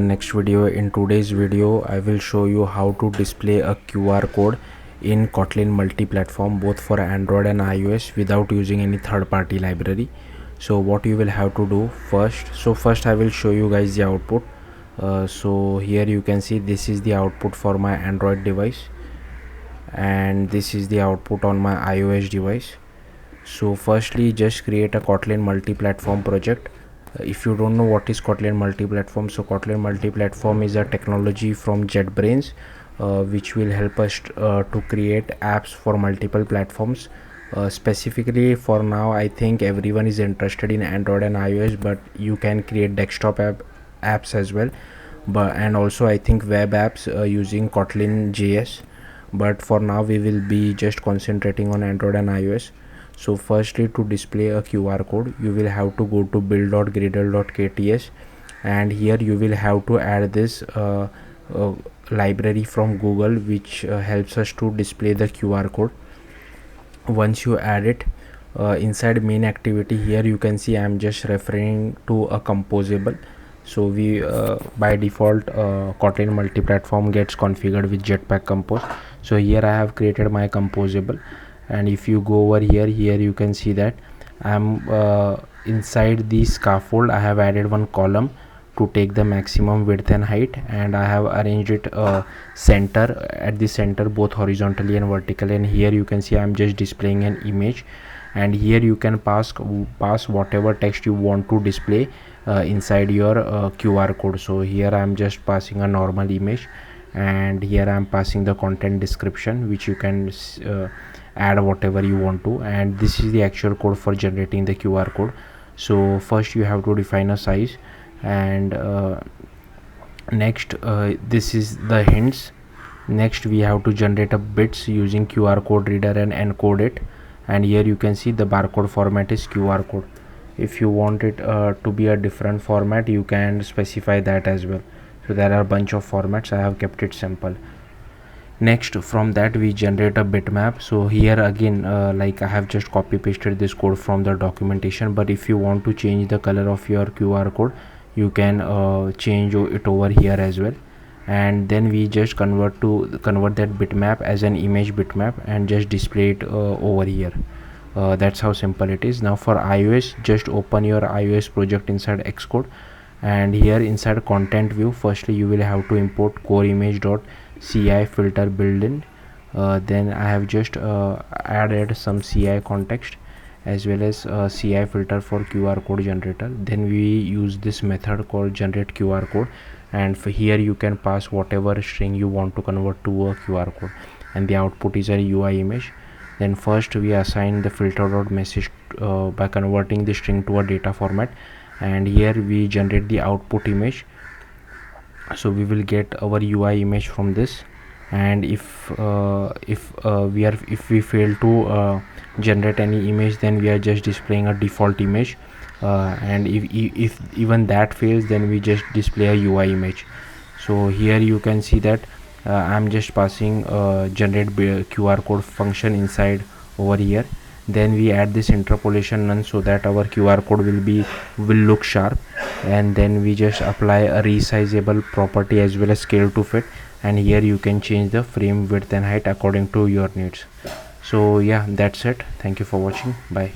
Next video. In today's video I will show you how to display a QR code in Kotlin multi-platform both for Android and iOS without using any third-party library. So what you will have to do first I will show you guys the output. So here you can see this is the output for my Android device and this is the output on my iOS device. So firstly, just create a Kotlin multi-platform project. If you don't know what is Kotlin multi-platform, so Kotlin multi-platform is a technology from JetBrains which will help us to create apps for multiple platforms. Specifically for now, I think everyone is interested in Android and iOS, but you can create desktop apps as well, and also I think web apps using Kotlin JS. But for now we will be just concentrating on Android and iOS. So firstly, to display a QR code you will have to go to build.gradle.kts, and here you will have to add this library from Google which helps us to display the QR code. Once you add it, inside main activity, here you can see I am just referring to a composable. So we by default Kotlin multi-platform gets configured with Jetpack Compose. So here I have created my composable, and if you go over here you can see that I'm inside the scaffold. I have added one column to take the maximum width and height, and I have arranged it center at the center both horizontally and vertically. And here you can see I'm just displaying an image, and here you can pass whatever text you want to display inside your QR code. So here I'm just passing a normal image, and here I'm passing the content description which you can add whatever you want to, and this is the actual code for generating the QR code. So first you have to define a size, and next this is the hints. Next we have to generate a bits using QR code reader and encode it, and here you can see the barcode format is QR code. If you want it to be a different format, you can specify that as well. So there are a bunch of formats. I have kept it simple. Next, from that we generate a bitmap. So here again like I have just copy pasted this code from the documentation, but if you want to change the color of your QR code, you can change it over here as well. And then we just convert that bitmap as an image bitmap and just display it over here. That's how simple it is. Now for iOS, just open your iOS project inside Xcode, and here inside content view, firstly you will have to import core image.ci filter built-in. Then I have just added some CI context as well as CI filter for QR code generator. Then we use this method called generate QR code, and for here you can pass whatever string you want to convert to a QR code, and the output is a UI image. Then first we assign the filter.message by converting the string to a data format, and here we generate the output image. So we will get our UI image from this, and if we fail to generate any image, then we are just displaying a default image, and if even that fails, then we just display a UI image. So here you can see that I'm just passing generate QR code function inside over here. Then we add this interpolation none so that our QR code will look sharp, and then we just apply a resizable property as well as scale to fit, and here you can change the frame width and height according to your needs. So yeah, that's it. Thank you for watching. Bye.